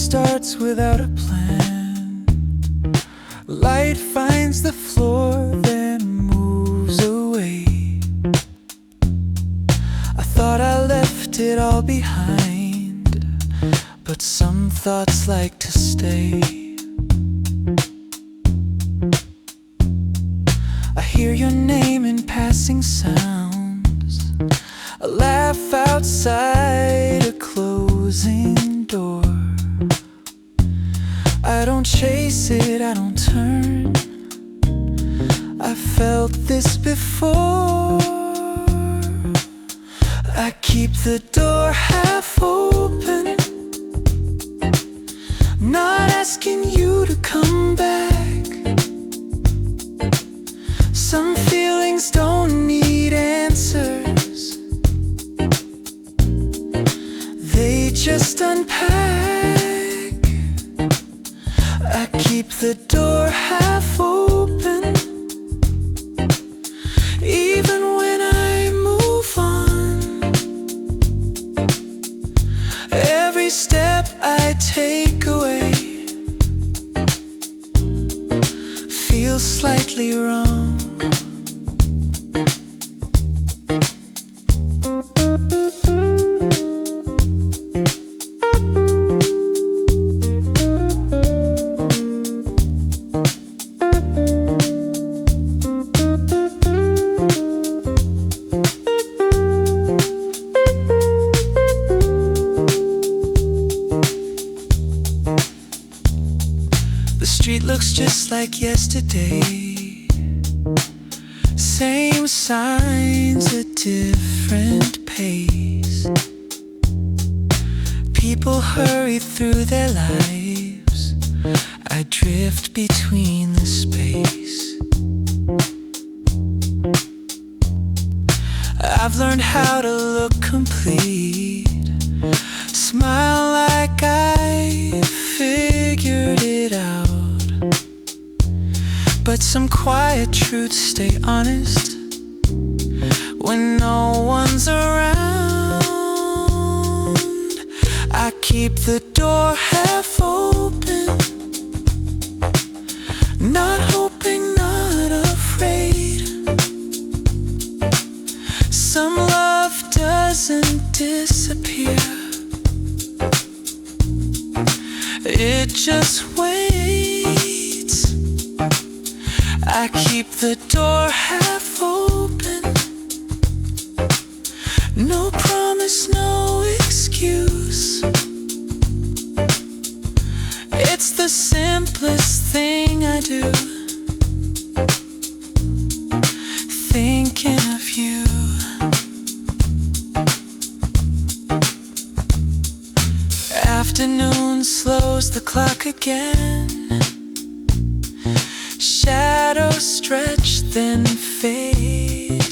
starts without a plan. Light finds the floor, then moves away. I thought I left it all behind, but some thoughts like to stay. I hear your name in passing sounds, a laugh outside a closing door. I don't chase it, I don't turn. I felt this before. I keep the door half open, not asking you to come back. Some feelings don't need answers, they just unpack. I keep the door half open, even when I move on. Every step I take away feels slightly wrong. Street looks just like yesterday. Same signs, a different pace. People hurry through their lives, I drift between the space. I've learned how to look complete, smile like I figured it out. But some quiet truths stay honest when no one's around. I keep the door half open, not hoping, not afraid. Some love doesn't disappear, it just waits. I keep the door half open, no promise, no excuse. It's the simplest thing I do, thinking of you. Afternoon slows the clock again. Shadows stretch then fade.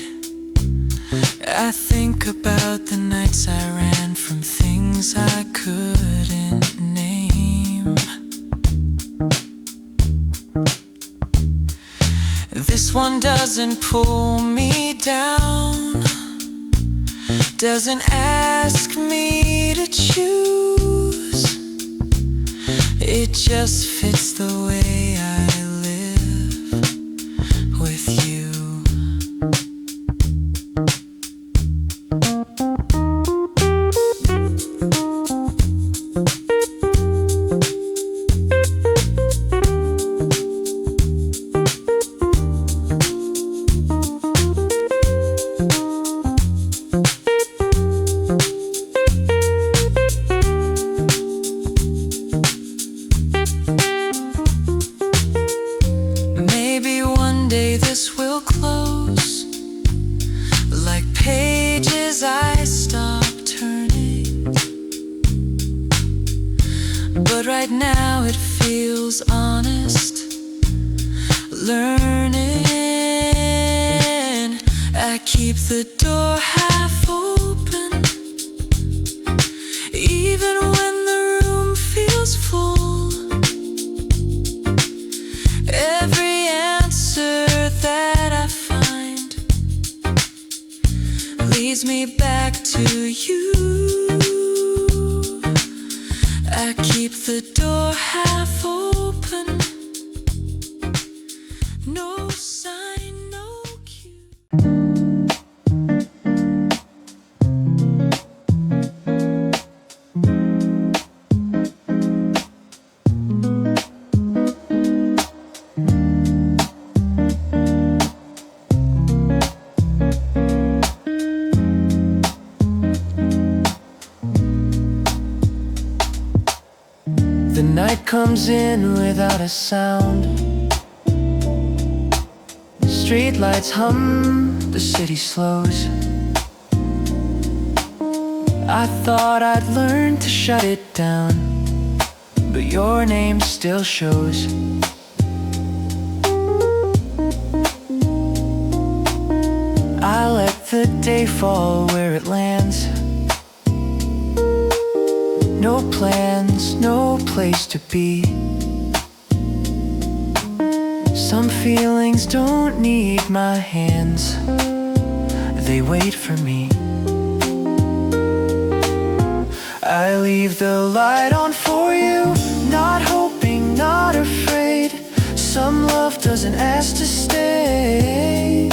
I think about the nights I ran from things I couldn't name. This one doesn't pull me down, doesn't ask me to choose. It just fits the way I with you. This will close like pages I stop turning, but right now it feels honest. Learning, I keep the door half open, even when the room feels full. Every answer that I find leads me back to you. I keep the The night comes in without a sound. Streetlights hum, the city slows. I thought I'd learn to shut it down, but your name still shows. I let the day fall where it lands. No plans, no place to be. Some feelings don't need my hands, they wait for me. I leave the light on for you, not hoping, not afraid. Some love doesn't ask to stay,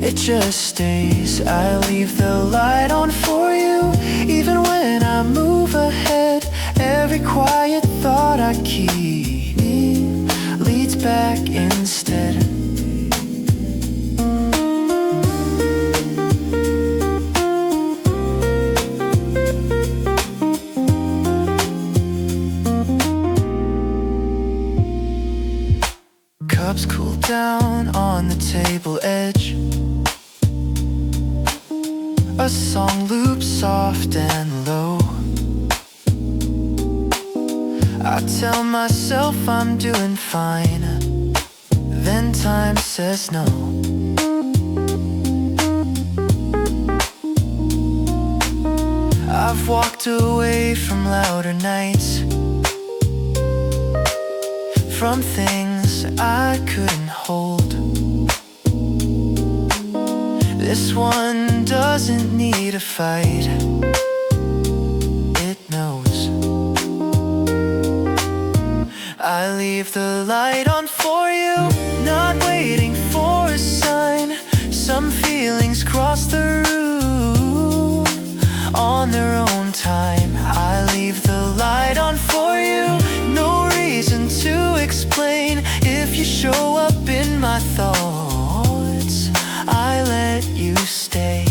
it just stays. I leave the light on for you, even when I move ahead. Every quiet thought I keep leads back instead. Cups cool down on the table edge. A song loops soft and low. I tell myself I'm doing fine, then time says no. I've walked away from louder nights, from things I couldn't hold. This one doesn't need a fight, it knows. I leave the light on for you, not waiting for a sign. Some feelings cross the room on their own time. I leave the light on for you, no reason to explain. If you show up in my thoughts, I let you stay.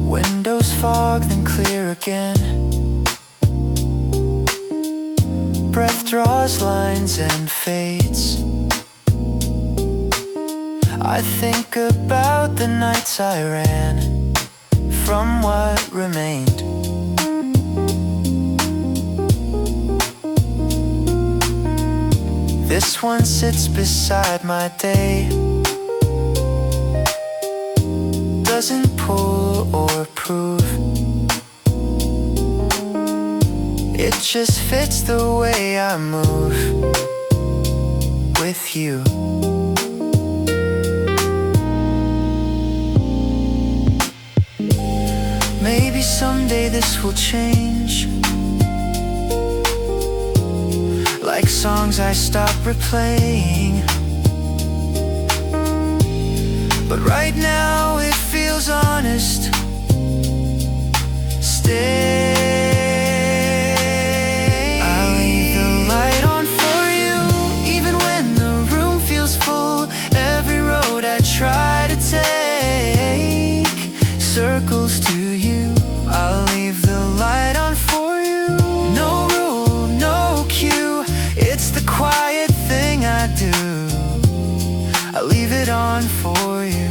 Windows fog, then clear again. Breath draws lines and fades. I think about the nights I ran from what remained. This one sits beside my day, doesn't pull or prove, it just fits the way I move with you. Maybe someday this will change, like songs I stop replaying. But right now it feels honest. Stay. I'll leave the light on for you, even when the room feels full. Every road I try to take circles to you. I'll leave the light on for you. No rule, no cue. It's the quiet thing I do. I leave it on for you.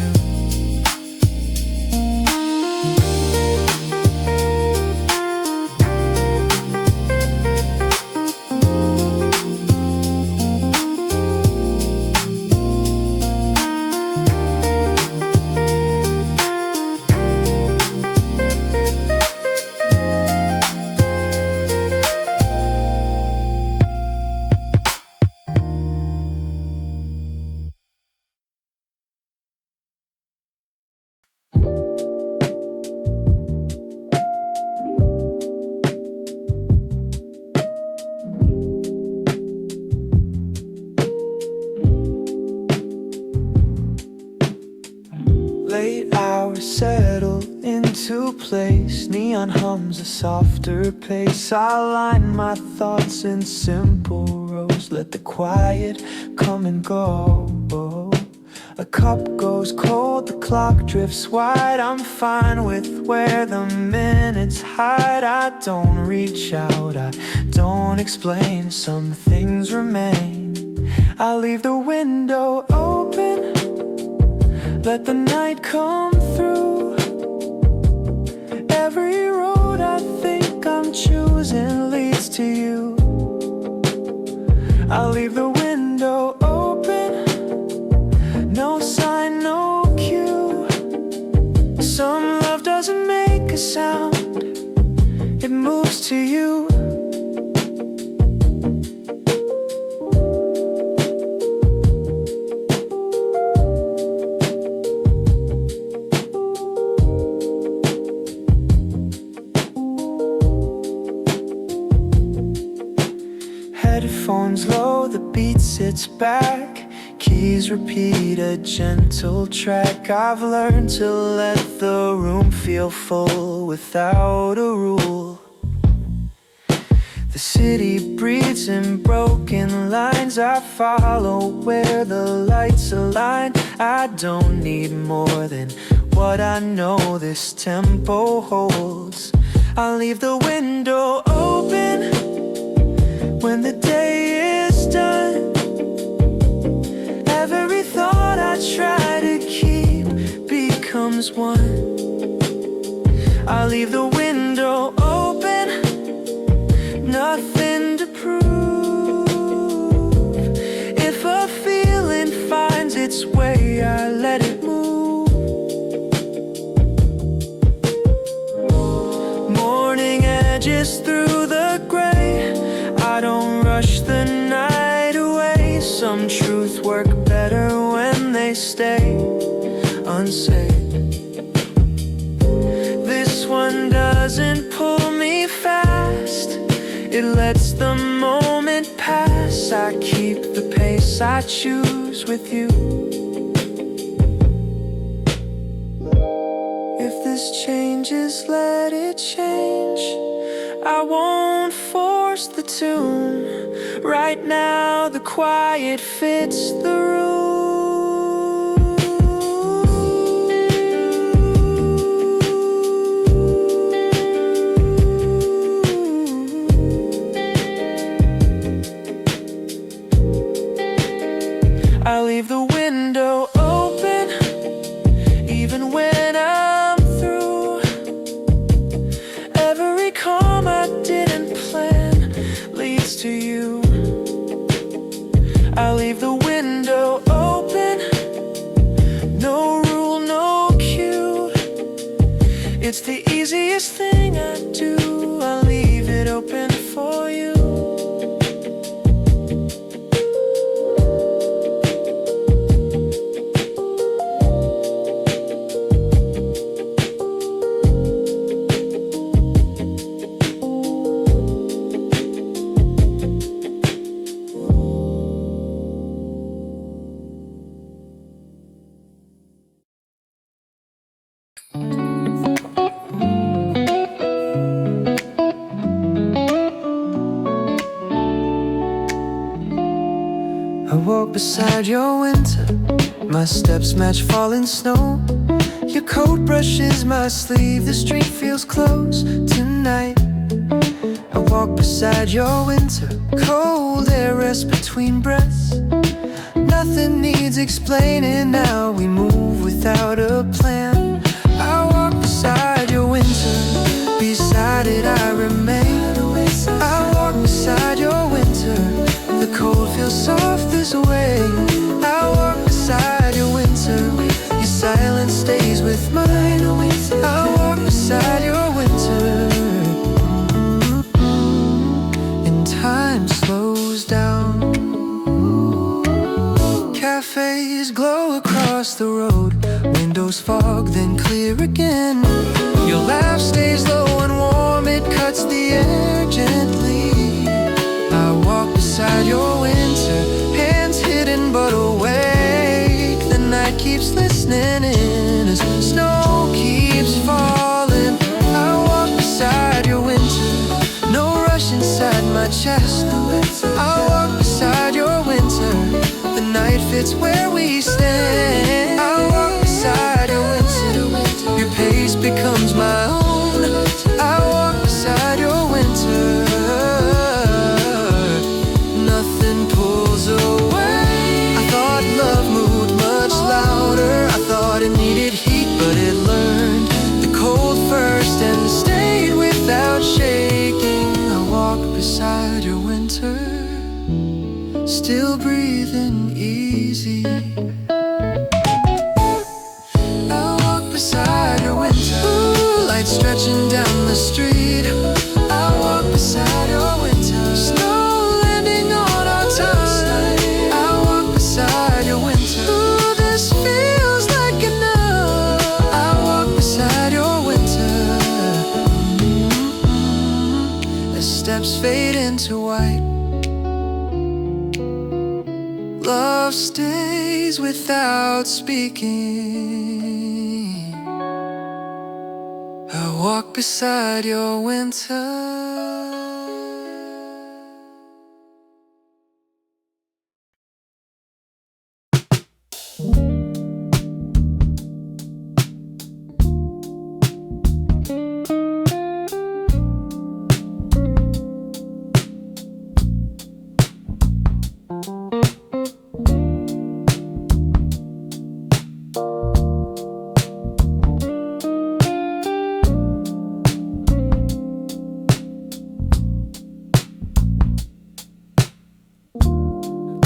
comes a softer pace. I line my thoughts in simple rows. Let the quiet come and go. A cup goes cold, the clock drifts wide. I'm fine with where the minutes hide. I don't reach out, I don't explain. Some things remain. I leave the window open, let the night come through. Every road I think I'm choosing leads to you. I leave the window open, no sign, no cue. Some love doesn't make a sound, it moves to you. Headphones low, the beat sits back. Keys repeat a gentle track. I've learned to let the room feel full without a rule. The city breathes in broken lines. I follow where the lights align. I don't need more than what I know this tempo holds. I leave the window open when the day is done. Every thought I try to keep becomes one. I leave the window open, nothing to prove. If a feeling finds its way, I let it move. Morning edges through the gray. I don't rush the night away. Some truths work better when they stay unsaid. This one doesn't pull me fast, it lets the moment pass. I keep the pace I choose with you. If this changes, let it change. I won't force the tune. Right now the quiet fits the room. I leave the window open, even when I'm through. Every calm I didn't plan leads to you. I leave the window open, no rule, no cue. It's the easiest thing I do. I leave it open for you. I walk beside your winter, my steps match falling snow. Your coat brushes my sleeve, the street feels close tonight. I walk beside your winter, cold air rests between breaths. Nothing needs explaining now, we move without a plan. I walk beside your winter, beside it I remain. I walk beside your winter, the cold feels soft this way. I walk beside your winter, your silence stays with mine. I walk beside your winter, and time slows down. Cafes glow across the road, windows fog then clear again. Your laugh stays low and warm, it cuts the air gently. I walk beside your winter, hands hidden but awake. The night keeps listening in as snow keeps falling. I walk beside your chest. I walk beside your winter. The night fits where we stand. I walk beside your winter. Your pace becomes my own. I walk beside your winter. Nothing pulls away. I thought love moved much louder. I thought it needed heat, but it learned the cold first and stayed without shaking. I walk beside your winter, still breathing easy. I walk beside your winter. Ooh, light stretching down the street. I walk beside your winter. Snow landing on our time. I walk beside your winter. Ooh, this feels like enough. I walk beside your winter. The steps fade into white. Love stays without speaking. I walk beside your winter.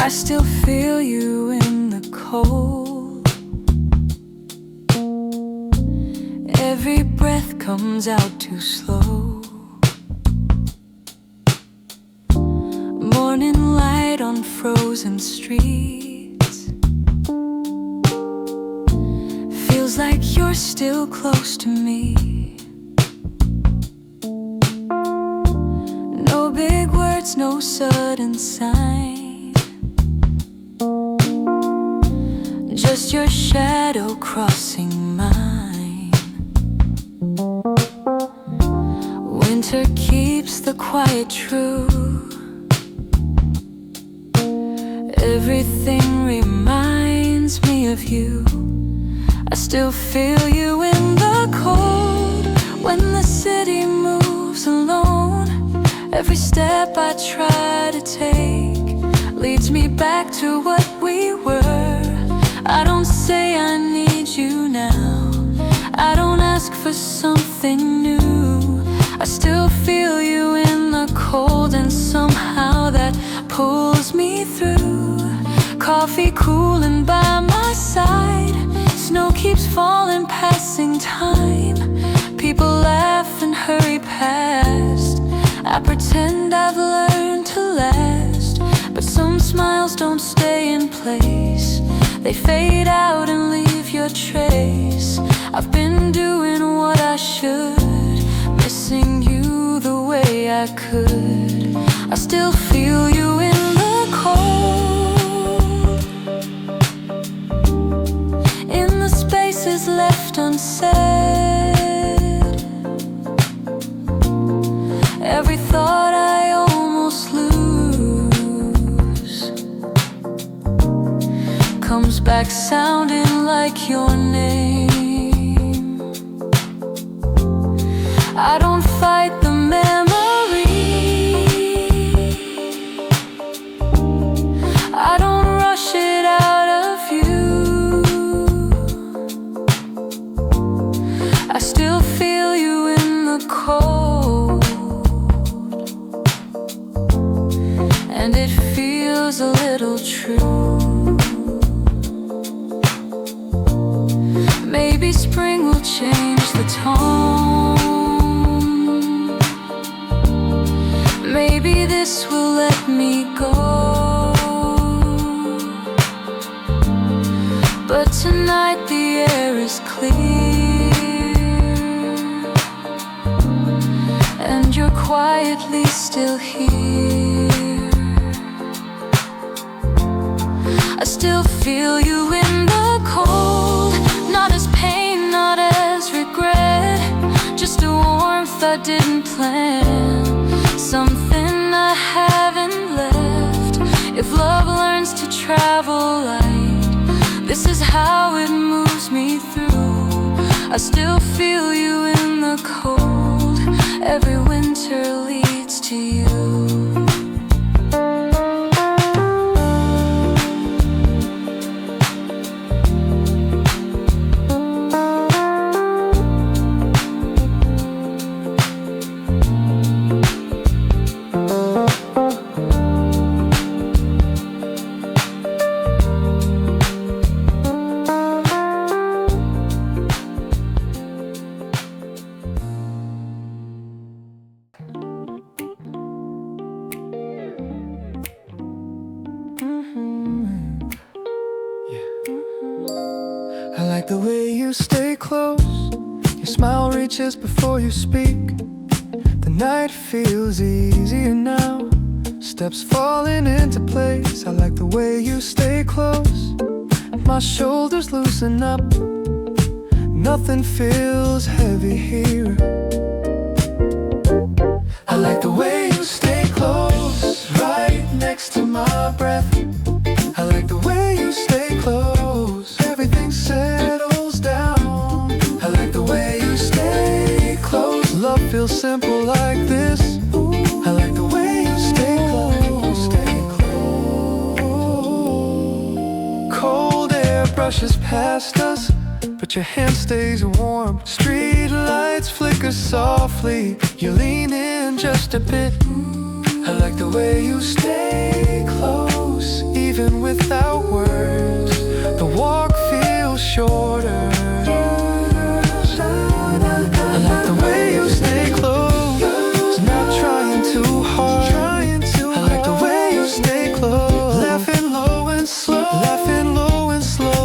I still feel you in the cold. Every breath comes out too slow. Morning light on frozen streets. Feels like you're still close to me. No big words, no sudden sign. Just your shadow crossing mine. Winter keeps the quiet true. Everything reminds me of you. I still feel you in the cold. When the city moves alone, every step I try to take leads me back to what we were. I don't say I need you now. I don't ask for something new. I still feel you in the cold, and somehow that pulls me through. Coffee cooling by my side. Snow keeps falling, passing time. People laugh and hurry past. I pretend I've learned to last, but some smiles don't stay in place. They fade out and leave your trace. I've been doing what I should, missing you the way I could. I still feel you in the cold, in the spaces left unsaid. Every thought I almost lose comes back sounding like your name. I don't fight the memory. I don't rush it out of you. I still feel you in the cold, and it feels a little true. Maybe spring will change the tone. Maybe this will let me go. But tonight the air is clear, and you're quietly still here. I still feel you in the cold, not as pain, not as regret, just a warmth I didn't plan, something I had I still feel you in the cold. Every winter leads to you. I like the way you stay close. Your smile reaches before you speak. The night feels easier now. Steps falling into place. I like the way you stay close. My shoulders loosen up. Nothing feels heavy here. I like the way you stay close, right next to my breath. I like the way you stay close. Everything settles down. I like the way you stay close. Love feels simple like this. I like the way you stay close. Cold air brushes past us, but your hand stays warm. Street lights flicker softly. You lean in just a bit. I like the way you stay close, even without words. The walk feels shorter. I like the way you stay close, not trying too hard. I like the way you stay close, laughing low and slow.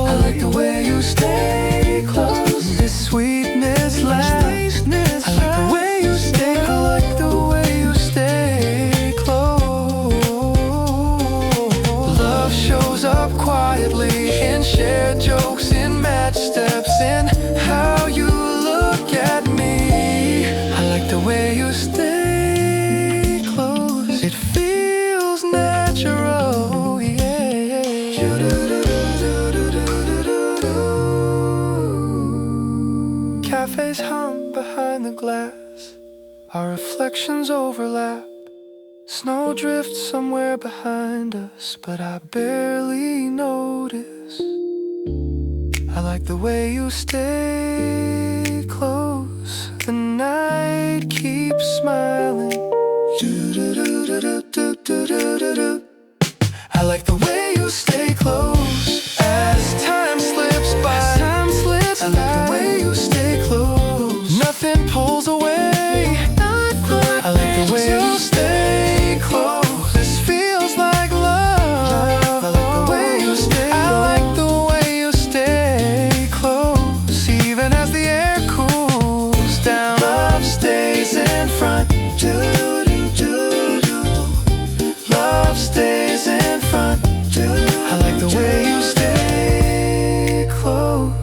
I like the way you stay close. This sweetness lasts. I like the way you stay. I like the way you stay close. Love shows up quietly in shared jokes, in match steps, in how you look at me. I like the way you stay close. It feels natural, yeah. Cafes hum behind the glass. Our reflections overlap. Snow drifts somewhere behind us, but I barely notice. I like the way you stay close. The night keeps smiling. I like the way you stay close as time slips by. I like the way you stay close. Nothing pulls away. I like the way you stay close. This feels like love. I like the way you stay close. I like the way you stay close. Even as the air cools down, love stays in front. Love stays in front. I like the way you stay close.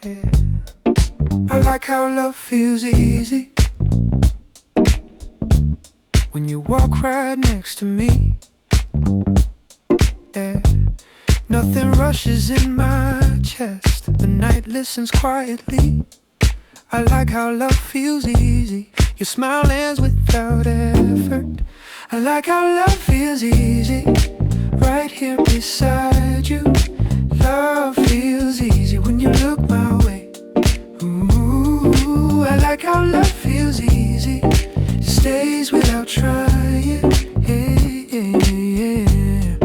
Yeah. I like how love feels easy when you walk right next to me. Yeah. Nothing rushes in my chest. The night listens quietly. I like how love feels easy. Your smile lands without effort. I like how love feels easy right here beside you. Love feels easy when you look my way. Ooh, I like how love feels easy. It stays without trying. Yeah.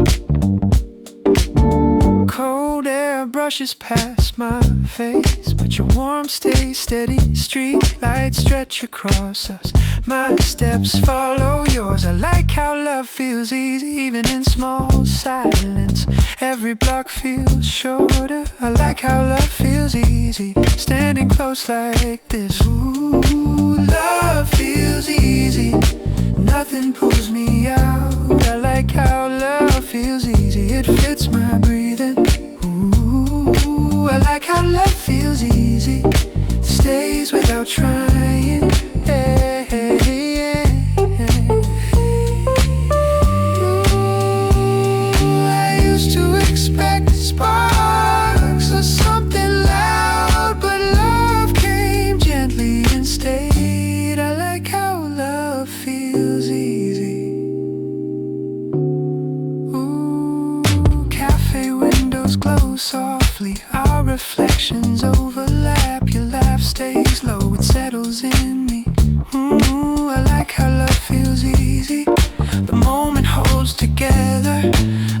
Cold air brushes past my face, but your warmth stays steady. Street lights stretch across us. My steps follow yours. I like how love feels easy, even in small silence. Every block feels shorter. I like how love feels easy, standing close like this. Ooh, love feels easy, nothing pulls me out. I like how love feels easy, it fits my breathing. Ooh, I like how love feels easy, stays without trying. Hey, hey, hey. Ooh, I used to expect sparks or something loud, but love came gently and stayed. I like how love feels easy. Ooh, cafe windows glow softly, our reflections overlap. Your laugh stays low, it settles in me. Ooh, I like how love feels easy, the moment holds together.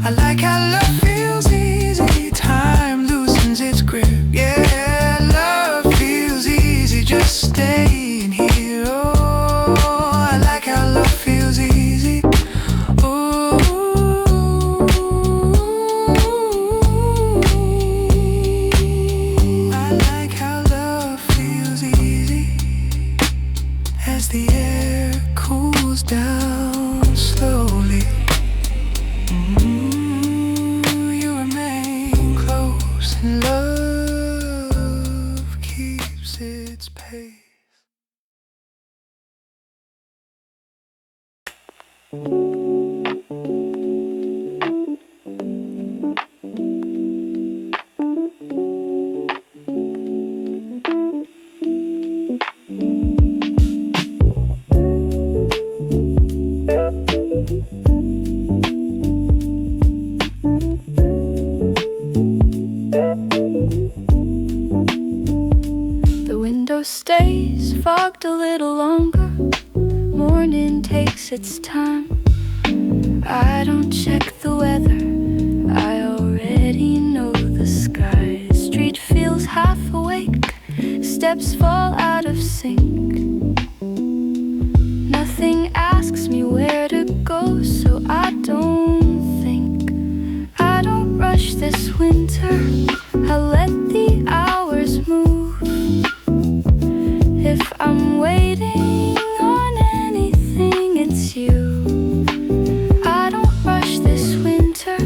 I like how love feels easy, time loosens its grip. Yeah, love feels easy, just staying here. Oh, I like how love feels easy. Ooh, I like how love feels easy as the air cools down slowly. You remain close and love keeps its pace. The window stays fogged a little longer. Morning takes its time. I don't check the weather, I already know the sky. Street feels half awake, steps fall out of sync. Nothing asks me where to go, so I don't think. I don't rush this winter, I let the hours move. If I'm waiting on anything, it's you. I don't rush this winter,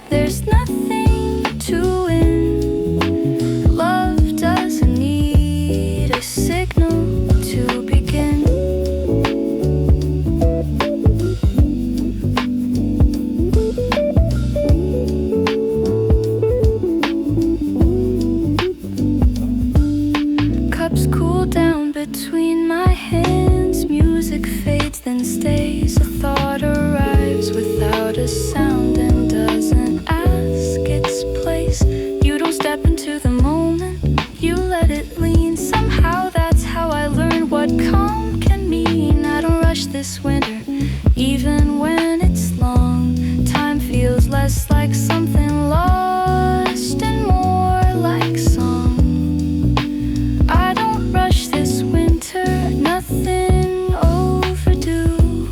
there's nothing to win. Love doesn't need a signal to begin. Cups cool down between my hands, music fades then stays. A thought arrives without a sound and doesn't ask its place. You don't step into the moment, you let it lean. Somehow that's how I learned what calm can mean. I don't rush this winter, even when it's long. Time feels less like something lost and more like song. I don't rush this winter, nothing overdue.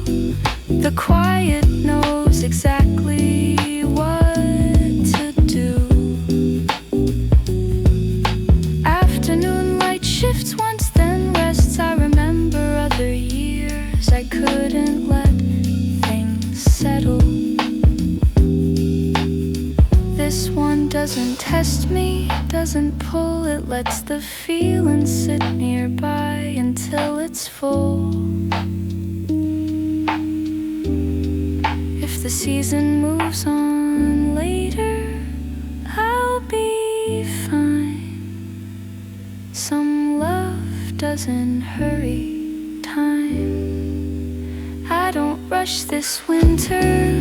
The quiet knows exactly what to do. Afternoon light shifts once, then rests. I remember other years I couldn't let things settle. This one doesn't test me, doesn't pull, it lets the feeling sit nearby until it's full. If the season moves on later, I'll be fine. Some love doesn't hurry time. I don't rush this winter.